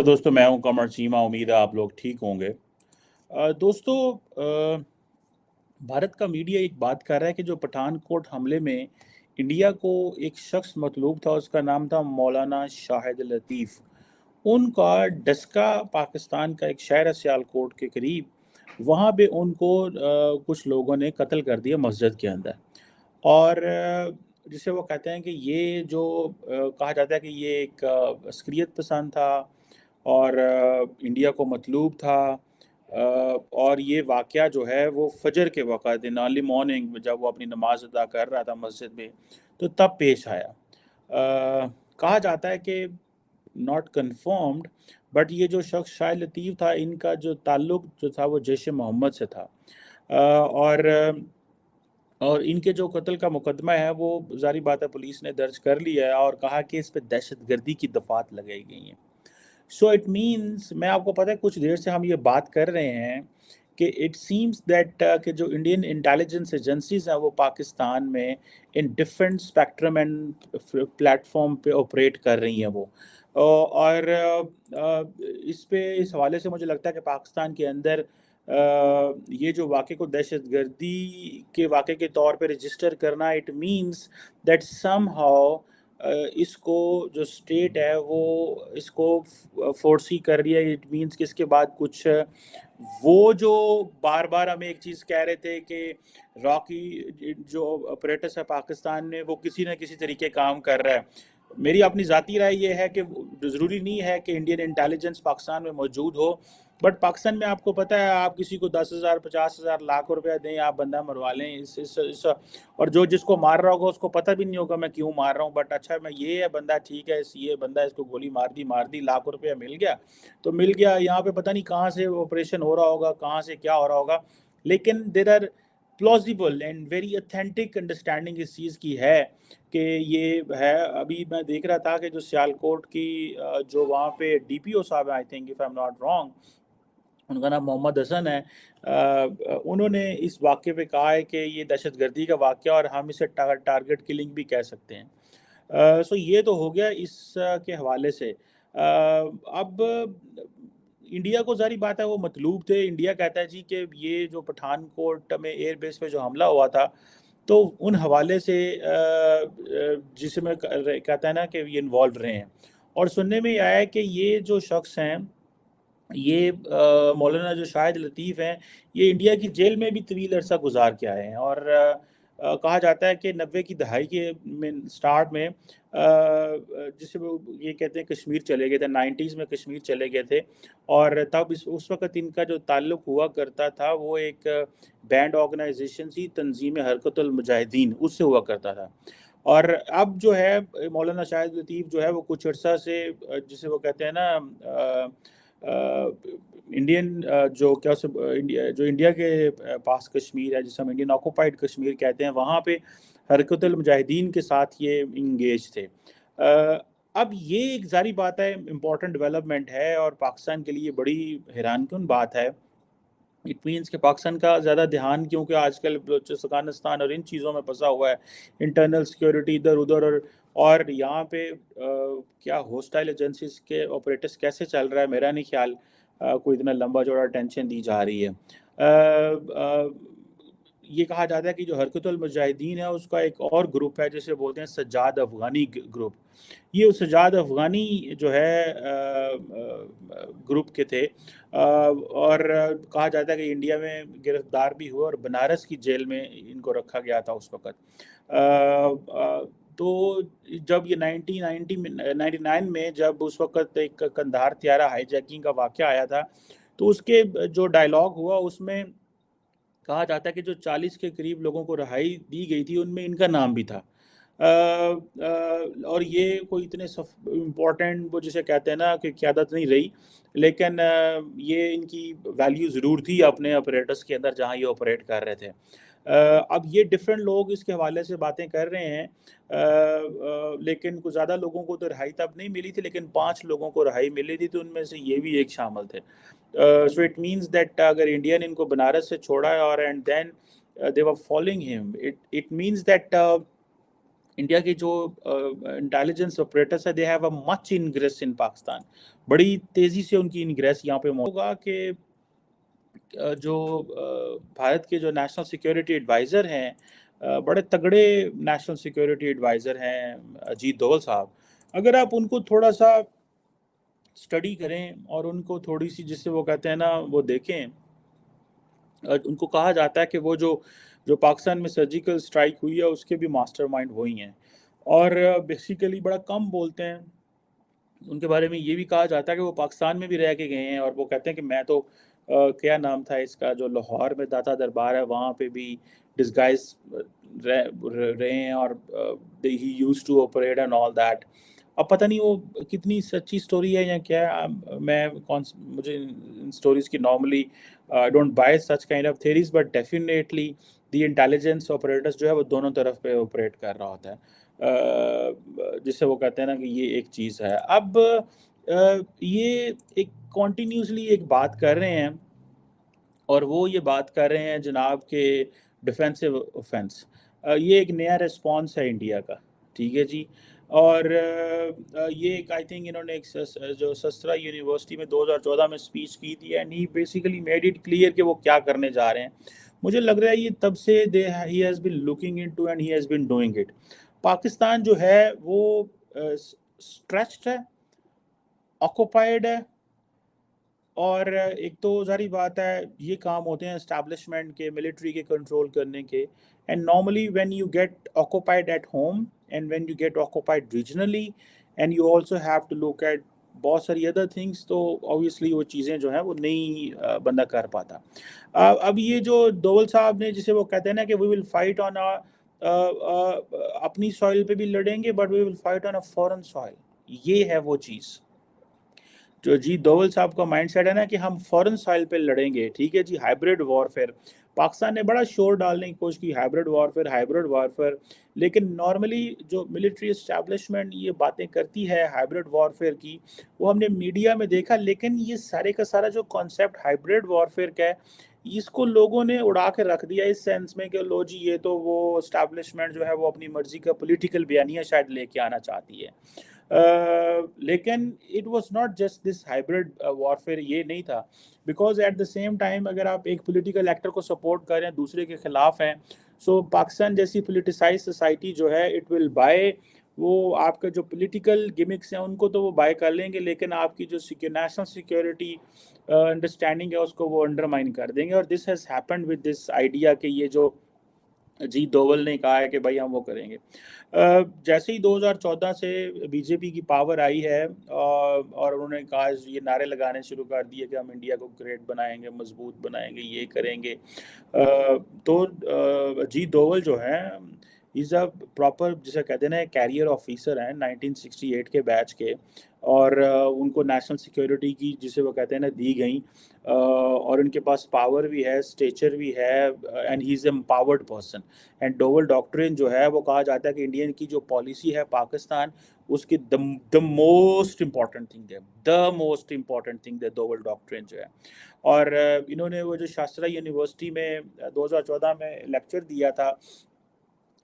दोस्तों, मैं हूं कमर चीमा। उम्मीद है आप लोग ठीक होंगे। दोस्तों, भारत का मीडिया एक बात कर रहा है कि जो पठानकोट हमले में इंडिया को एक शख्स मतलूब था, उसका नाम था मौलाना शाहिद लतीफ़। उनका डस्का पाकिस्तान का एक शहर है सियालकोट के करीब, वहाँ पे उनको कुछ लोगों ने कत्ल कर दिया मस्जिद के अंदर। और जिसे वो कहते हैं कि ये जो कहा जाता है कि ये एक अस्करियत पसंद था और इंडिया को मतलूब था। और ये वाक़या जो है वो फजर के वक़्त इन अर्ली मॉर्निंग में जब वो अपनी नमाज अदा कर रहा था मस्जिद में, तो तब पेश आया। कहा जाता है कि नॉट कन्फर्म्ड, बट ये जो शख्स शाहिद लतीफ़ था, इनका जो ताल्लुक़ जो था वो जैश ए मोहम्मद से था। और इनके जो कत्ल का मुकदमा है वो ज़ाहिर बात है पुलिस ने दर्ज कर लिया है और कहा कि इस पे दहशतगर्दी की दफ़ात लगाई गई हैं। सो इट मीन्स, मैं आपको पता है कुछ देर से हम ये बात कर रहे हैं कि इट सीम्स दैट कि जो इंडियन इंटेलिजेंस एजेंसीज़ हैं वो पाकिस्तान में in different spectrum and platform पे ऑपरेट कर रही हैं वो। और इस हवाले से मुझे लगता है कि पाकिस्तान के अंदर ये जो वाक़े को दहशतगर्दी के वाक़े के तौर पे रजिस्टर करना, इट मीन्स दैट समहाउ इसको जो स्टेट है वो इसको फोर्सी कर रही है। इट मीन्स कि इसके बाद कुछ वो जो बार बार हमें एक चीज़ कह रहे थे कि रॉकी जो ऑपरेटर्स है पाकिस्तान में वो किसी न किसी तरीके काम कर रहा है। मेरी अपनी ज़ाती राय ये है कि ज़रूरी नहीं है कि इंडियन इंटेलिजेंस पाकिस्तान में मौजूद हो, बट पाकिस्तान में आपको पता है आप किसी को 10,000 50,000 लाख रुपया दें, आप बंदा मरवा लें इस और जो जिसको मार रहा होगा उसको पता भी नहीं होगा मैं क्यों मार रहा हूँ, बट अच्छा मैं ये है बंदा ठीक है, ये बंदा इसको गोली मार दी, लाख रुपया मिल गया तो मिल गया। यहाँ पे पता नहीं कहाँ से ऑपरेशन हो रहा होगा, कहाँ से क्या हो रहा होगा, लेकिन there are plausible and very authentic understanding इस चीज़ की है कि ये है। अभी मैं देख रहा था कि जो सियालकोट की जो वहाँ पे डीपीओ साहब हैं, I think if I am not wrong, उनका नाम मोहम्मद हसन है। उन्होंने इस वाक़े पे कहा है कि ये दहशतगर्दी का वाक़या और हम इसे टारगेट किलिंग भी कह सकते हैं। सो ये तो हो गया इस के हवाले से। अब इंडिया को ज़ाहिर बात है वो मतलूब थे। इंडिया कहता है जी कि ये जो पठानकोट में एयर बेस पे जो हमला हुआ था, तो उन हवाले से जिसमें कहता है ना कि ये इन्वॉल्व रहे हैं। और सुनने में ये आया है कि ये जो शख्स हैं, ये मौलाना जो शाहिद लतीफ़ हैं, ये इंडिया की जेल में भी तवील अरसा गुजार के आए हैं। और कहा जाता है कि 90 की दहाई के में स्टार्ट में जिसे वो ये कहते हैं कश्मीर चले गए थे, 90s में कश्मीर चले गए थे। और तब उस वक़्त इनका जो ताल्लुक़ हुआ करता था वो एक बैंड ऑर्गेनाइजेशन थी, तंजीम हरकतुल मुजाहिदीन, उससे हुआ करता था। और अब जो है मौलाना शाहिद लतीफ़ जो है वो कुछ अर्सा से जिसे वो कहते हैं ना इंडियन जो क्या उसे इंडिया के पास कश्मीर है, जिसे हम इंडियन ऑक्यूपाइड कश्मीर कहते हैं, वहाँ पे हरकतुल मुजाहिदीन के साथ ये इंगेज थे। अब ये एक ज़ाहिर बात है इम्पोर्टेंट डेवलपमेंट है और पाकिस्तान के लिए बड़ी हैरानकुन बात है। इट मीन्स कि पाकिस्तान का ज़्यादा ध्यान क्योंकि आजकल बलूचिस्तान और इन चीज़ों में फंसा हुआ है, इंटरनल सिक्योरिटी इधर उधर। और यहाँ पे क्या होस्टाइल एजेंसीज के ऑपरेटर्स कैसे चल रहा है, मेरा नहीं ख्याल कोई इतना लंबा चौड़ा टेंशन दी जा रही है। ये कहा जाता है कि जो हरकतुल मुजाहिदीन है उसका एक और ग्रुप है जिसे बोलते हैं सज्जाद अफ़गानी ग्रुप। ये सज्जाद अफ़गानी जो है ग्रुप के थे। और कहा जाता है कि इंडिया में गिरफ्तार भी हुए और बनारस की जेल में इनको रखा गया था उस वक़्त। तो जब ये 1999 में जब उस वक़्त एक कंधार त्यारा हाईजैकिंग का वाक़या आया था, तो उसके जो डायलॉग हुआ उसमें कहा जाता है कि जो 40 के करीब लोगों को रिहाई दी गई थी उनमें इनका नाम भी था। और ये कोई इतने इम्पोर्टेंट वो जिसे कहते हैं ना कि क़यादत नहीं रही, लेकिन ये इनकी वैल्यू ज़रूर थी अपने ऑपरेटर्स के अंदर जहाँ ये ऑपरेट कर रहे थे। अब ये डिफरेंट लोग इसके हवाले से बातें कर रहे हैं, लेकिन कुछ ज़्यादा लोगों को तो रिहाई तब नहीं मिली थी, लेकिन 5 लोगों को रिहाई मिली थी, तो उनमें से ये भी एक शामिल थे। सो इट मीन्स दैट अगर इंडियन इनको बनारस से छोड़ा है और and then they were following him, it means that India के जो इंटेलिजेंस ऑपरेटर्स है, they have a much ingress in Pakistan, बड़ी तेज़ी से उनकी इनग्रेस यहाँ पे होगा कि जो भारत के जो नेशनल सिक्योरिटी एडवाइज़र हैं, बड़े तगड़े नेशनल सिक्योरिटी एडवाइज़र हैं अजीत डोवल साहब, अगर आप उनको थोड़ा सा स्टडी करें और उनको थोड़ी सी, जिससे वो कहते हैं ना, वो देखें, उनको कहा जाता है कि वो जो जो पाकिस्तान में सर्जिकल स्ट्राइक हुई है उसके भी मास्टरमाइंड वही हैं, और बेसिकली बड़ा कम बोलते हैं। उनके बारे में ये भी कहा जाता है कि वो पाकिस्तान में भी रह के गए हैं, और वो कहते हैं कि मैं तो क्या नाम था इसका, जो लाहौर में दाता दरबार है वहाँ पे भी डिस्गाइज रहे हैं, और he used to operate and all that. अब पता नहीं वो कितनी सच्ची स्टोरी है या क्या है, मैं मुझे इन स्टोरीज की normally I don't buy such kind of theories, but definitely the intelligence operators जो है वो दोनों तरफ पे ऑपरेट कर रहा होता है, जिससे वो कहते हैं ना कि ये एक चीज़ है। अब ये एक कॉन्टीन्यूसली एक बात कर रहे हैं, और वो ये बात कर रहे हैं जनाब के डिफेंसिव ऑफेंस, ये एक नया रिस्पॉन्स है इंडिया का, ठीक है जी। और ये एक आई थिंक इन्होंने एक जो सस्त्रा यूनिवर्सिटी में 2014 में स्पीच की थी, and he basically made it clear कि वो क्या करने जा रहे हैं। मुझे लग रहा है ये तब से ही has been looking into and he has been doing it. Pakistan जो है वो स्ट्रेच्ड है, ऑक्युपाइड है, और एक तो सारी बात है ये काम होते हैं एस्टैब्लिशमेंट के, मिलिट्री के कंट्रोल करने के, and normally when you get occupied at home and when you get occupied regionally and you also have to look at बहुत सारी अदर थिंग्स, तो ऑब्वियसली वो चीज़ें जो हैं वो नहीं बंदा कर पाता। अब ये जो डोवल साहब ने, जिसे वो कहते हैं ना कि वी विल फाइट ऑन अपनी सॉइल पे भी लड़ेंगे but we will fight on a foreign soil, ये है वो चीज़ जो जी डोवल साहब का माइंडसेट है ना कि हम फॉरेन सॉइल पे लड़ेंगे, ठीक है जी। हाइब्रिड वॉरफेयर, पाकिस्तान ने बड़ा शोर डालने की कोशिश की, हाइब्रिड वॉरफेयर, लेकिन नॉर्मली जो मिलिट्री एस्टैब्लिशमेंट ये बातें करती है हाइब्रिड वॉरफेयर की, वो हमने मीडिया में देखा, लेकिन ये सारे का सारा जो कॉन्सेप्ट हाइब्रिड वॉरफेयर का है, इसको लोगों ने उड़ा के रख दिया इस सेंस में कि लो जी ये तो वो एस्टैब्लिशमेंट जो है वो अपनी मर्जी का पॉलिटिकल बयानिया शायद लेके आना चाहती है। लेकिन it was not just this hybrid warfare, ये नहीं था, because at the same time अगर आप एक पॉलिटिकल एक्टर को सपोर्ट कर रहे हैं, दूसरे के खिलाफ हैं, सो पाकिस्तान जैसी पोलिटिसाइज सोसाइटी जो है इट विल बाय, वो आपके जो पॉलिटिकल गिमिक्स हैं उनको तो वो बाय कर लेंगे, लेकिन आपकी जो नेशनल सिक्योरिटी अंडरस्टैंडिंग है उसको वो अंडरमाइन कर देंगे। और this has happened with this idea कि ये जो जी डोवल ने कहा है कि भाई हम वो करेंगे। जैसे ही 2014 से बीजेपी की पावर आई है, और उन्होंने कहा, ये नारे लगाने शुरू कर दिए कि हम इंडिया को ग्रेट बनाएंगे, मजबूत बनाएंगे, ये करेंगे, तो जी डोवल जो है इज़ अ प्रॉपर, जिसे कहते हैं ना, कैरियर ऑफिसर हैं 1968 के बैच के, और उनको नेशनल सिक्योरिटी की, जिसे वो कहते हैं ना, दी गई, और उनके पास पावर भी है, स्टेचर भी है, and he is empowered person. And Doval doctrine जो है वो कहा जाता है कि इंडियन की जो पॉलिसी है पाकिस्तान, उसकी द मोस्ट इम्पॉर्टेंट थिंग है, the most important thing the Doval doctrine जो है। और इन्होंने वो जो शास्त्रा यूनिवर्सिटी में 2014 में लेक्चर दिया था,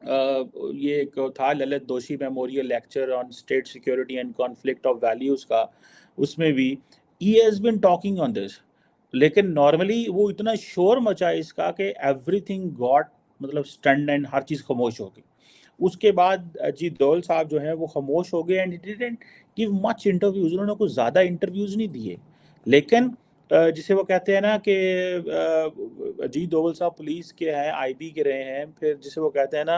ये एक था ललित दोषी memorial lecture on state security and conflict of values का, उसमें भी he has been talking on this, लेकिन नॉर्मली वो इतना शोर मचा इसका कि एवरीथिंग गॉट, मतलब स्टन्ड, एंड हर चीज़ खामोश हो गई। उसके बाद जी डोवल साहब जो हैं वो खामोश हो गए, and he didn't give much interviews, उन्होंने कुछ ज़्यादा इंटरव्यूज़ नहीं दिए, लेकिन जिसे वो कहते हैं ना कि जी डोवल साहब पुलिस के हैं, आईबी के रहे हैं, फिर जिसे वो कहते हैं ना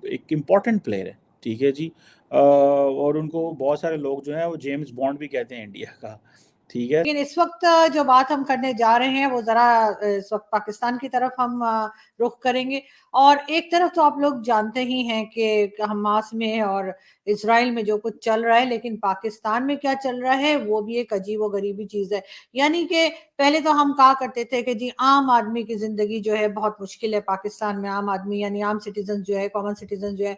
एक इम्पॉर्टेंट प्लेयर है, ठीक है जी। और उनको बहुत सारे लोग जो हैं वो जेम्स बॉन्ड भी कहते हैं इंडिया का, ठीक है। लेकिन इस वक्त जो बात हम करने जा रहे हैं वो जरा इस वक्त पाकिस्तान की तरफ हम रुख करेंगे। और एक तरफ तो आप लोग जानते ही हैं कि हमास में और इसराइल में जो कुछ चल रहा है, लेकिन पाकिस्तान में क्या चल रहा है वो भी एक अजीब व गरीबी चीज है। यानी कि पहले तो हम कहा करते थे कि जी आम आदमी की जिंदगी जो है बहुत मुश्किल है पाकिस्तान में, आम आदमी यानी आम सिटीजन जो है, कॉमन सिटीजन जो है,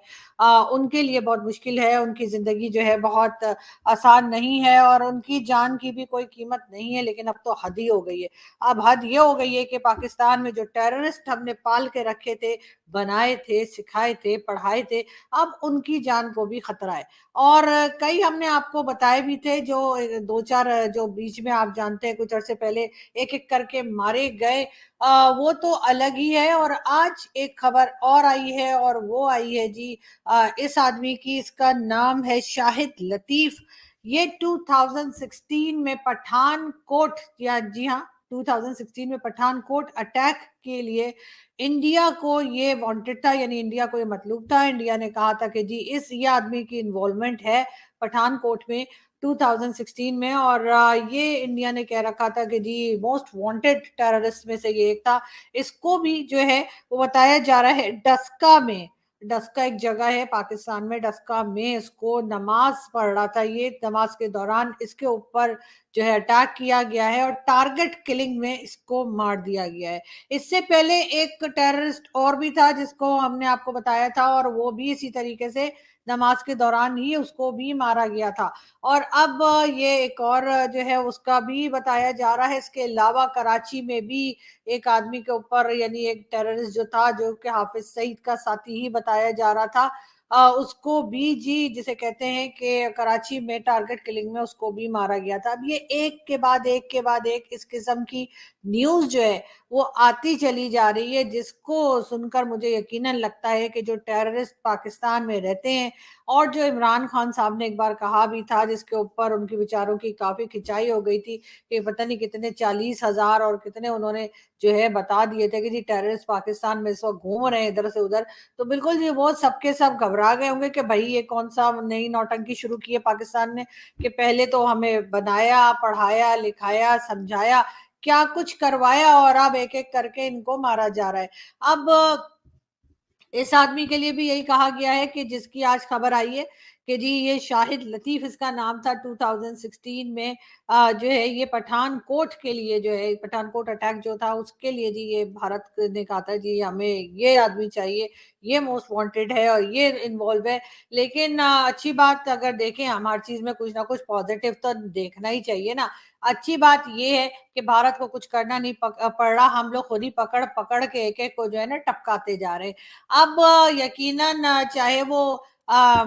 उनके लिए बहुत मुश्किल है, उनकी जिंदगी जो है बहुत आसान नहीं है, और उनकी जान की भी कोई कीमत नहीं है। लेकिन अब तो हद ही हो गई है। अब हद ये हो गई है कि पाकिस्तान में जो टेररिस्ट हमने पाल के रखे थे بنائے تھے, سکھائے تھے, پڑھائے تھے, اب ان کی جان کو بھی خطرہ ہے. اور کئی ہم نے آپ کو بتائے بھی تھے, جو 2-4 جو بیچ میں آپ جانتے ہیں کچھ عرصے پہلے ایک ایک کر کے مارے گئے, وہ تو الگ ہی ہے. اور آج ایک خبر اور آئی ہے, اور وہ آئی ہے جی اس آدمی کی, اس کا نام ہے شاہد لطیف. یہ 2016 میں پٹھان کوٹ, جی ہاں 2016 میں پٹھان کوٹ اٹیک کے لیے انڈیا کو یہ وانٹڈ تھا, یعنی انڈیا کو یہ مطلوب تھا. انڈیا نے کہا تھا کہ جی یہ آدمی کی انوالومنٹ ہے پٹھان کوٹ میں 2016 میں, اور یہ انڈیا نے کہہ رکھا تھا کہ جی موسٹ وانٹڈ ٹیررسٹ میں سے یہ ایک تھا. اس کو بھی جو ہے وہ بتایا جا رہا ہے ڈسکا میں, ڈسکا ایک جگہ ہے پاکستان میں, ڈسکا میں اس کو نماز پڑھ رہا تھا, یہ نماز کے دوران اس کے اوپر جو ہے اٹیک کیا گیا ہے اور ٹارگٹ کلنگ میں اس کو مار دیا گیا ہے. اس سے پہلے ایک ٹیررسٹ اور بھی تھا جس کو ہم نے آپ کو بتایا تھا, اور وہ بھی اسی طریقے سے نماز کے دوران ہی اس کو بھی مارا گیا تھا. اور اب یہ ایک اور جو ہے اس کا بھی بتایا جا رہا ہے. اس کے علاوہ کراچی میں بھی ایک آدمی کے اوپر, یعنی ایک ٹیررسٹ جو تھا, جو کہ حافظ سعید کا ساتھی ہی بتایا جا رہا تھا, اس کو بھی جی جسے کہتے ہیں کہ کراچی میں ٹارگٹ کلنگ میں اس کو بھی مارا گیا تھا. اب یہ ایک کے بعد ایک کے بعد ایک اس قسم کی نیوز جو ہے وہ آتی چلی جا رہی ہے, جس کو سن کر مجھے یقیناً لگتا ہے کہ جو ٹیررسٹ پاکستان میں رہتے ہیں, اور جو عمران خان صاحب نے ایک بار کہا بھی تھا, جس کے اوپر ان کی بیچاروں کی کافی کھچائی ہو گئی تھی کہ پتہ نہیں کتنے 40,000 اور کتنے انہوں نے جو ہے بتا دیے تھے کہ جی ٹیررسٹ پاکستان میں اس وقت گھوم رہے ہیں ادھر سے ادھر, تو بالکل جی وہ سب کے سب گھبرا گئے ہوں گے کہ بھائی یہ کون سا نئی نوٹنکی شروع کی ہے پاکستان نے, کہ پہلے تو ہمیں بنایا, پڑھایا, لکھایا, سمجھایا, کیا کچھ کروایا, اور اب ایک ایک کر کے ان کو مارا جا رہا ہے. اب اس آدمی کے لیے بھی یہی کہا گیا ہے کہ جس کی آج خبر آئی ہے کہ جی یہ شاہد لطیف اس کا نام تھا, 2016 میں جو ہے یہ پٹھان کوٹ کے لیے, جو ہے پٹھان کوٹ اٹیک جو تھا اس کے لیے جی یہ بھارت نے کہا تھا جی ہمیں یہ آدمی چاہیے, یہ موسٹ وانٹڈ ہے اور یہ انوالو ہے. لیکن اچھی بات اگر دیکھیں, ہم ہر چیز میں کچھ نہ کچھ پازیٹیو تو دیکھنا ہی چاہیے نا. اچھی بات یہ ہے کہ بھارت کو کچھ کرنا نہیں پڑ رہا, ہم لوگ خود ہی پکڑ پکڑ کے ایک ایک کو جو ہے نا ٹپکاتے جا رہے ہیں. اب یقیناً چاہے وہ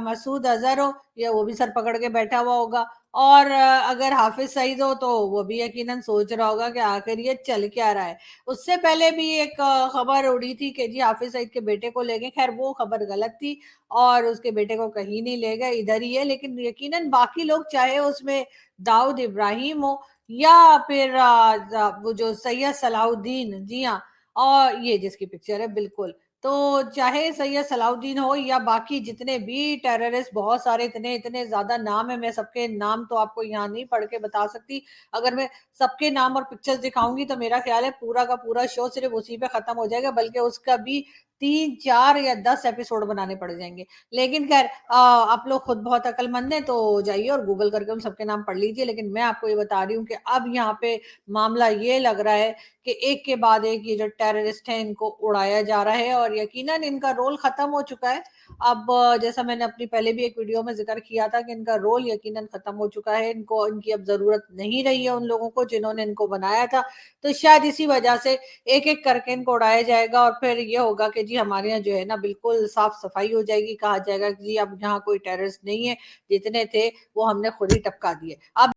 مسعود اظہر ہو, یا وہ بھی سر پکڑ کے بیٹھا ہوا ہوگا, اور اگر حافظ سعید ہو تو وہ بھی یقیناً سوچ رہا ہوگا کہ آخر یہ چل کیا رہا ہے. اس سے پہلے بھی ایک خبر اڑی تھی کہ جی حافظ سعید کے بیٹے کو لے گئے, خیر وہ خبر غلط تھی, اور اس کے بیٹے کو کہیں نہیں لے گئے, ادھر ہی ہے. لیکن یقیناً باقی لوگ, چاہے اس میں داؤد ابراہیم ہو یا پھر وہ جو سید صلاح الدین, جی ہاں, اور یہ جس کی پکچر ہے بالکل, تو چاہے سید صلاح الدین ہو یا باقی جتنے بھی ٹیررسٹ, بہت سارے اتنے زیادہ نام ہیں, میں سب کے نام تو آپ کو یہاں نہیں پڑھ کے بتا سکتی. اگر میں سب کے نام اور پکچرز دکھاؤں گی تو میرا خیال ہے پورا کا پورا شو صرف اسی پہ ختم ہو جائے گا, بلکہ اس کا بھی 3, 4 یا 10 ایپیسوڈ بنانے پڑ جائیں گے. لیکن خیر آپ لوگ خود بہت عقل مند ہیں, تو جائیے اور گوگل کر کے ان سب کے نام پڑھ لیجئے. لیکن میں آپ کو یہ بتا رہی ہوں کہ اب یہاں پہ معاملہ یہ لگ رہا ہے کہ ایک کے بعد ایک یہ جو ٹیررسٹ ہیں ان کو اڑایا جا رہا ہے, اور یقیناً ان کا رول ختم ہو چکا ہے. اب جیسا میں نے اپنی پہلے بھی ایک ویڈیو میں ذکر کیا تھا کہ ان کا رول یقیناً ختم ہو چکا ہے, ان کی اب ضرورت نہیں رہی ہے ان لوگوں کو جنہوں نے ان کو بنایا تھا. تو شاید اسی وجہ سے ایک ایک کر کے ان کو اڑایا جائے گا, اور پھر یہ ہوگا کہ جی ہمارے یہاں جو ہے نا بالکل صاف صفائی ہو جائے گی, کہا جائے گا کہ جی اب یہاں کوئی ٹیررسٹ نہیں ہے, جتنے تھے وہ ہم نے خود ہی ٹپکا دیے. اب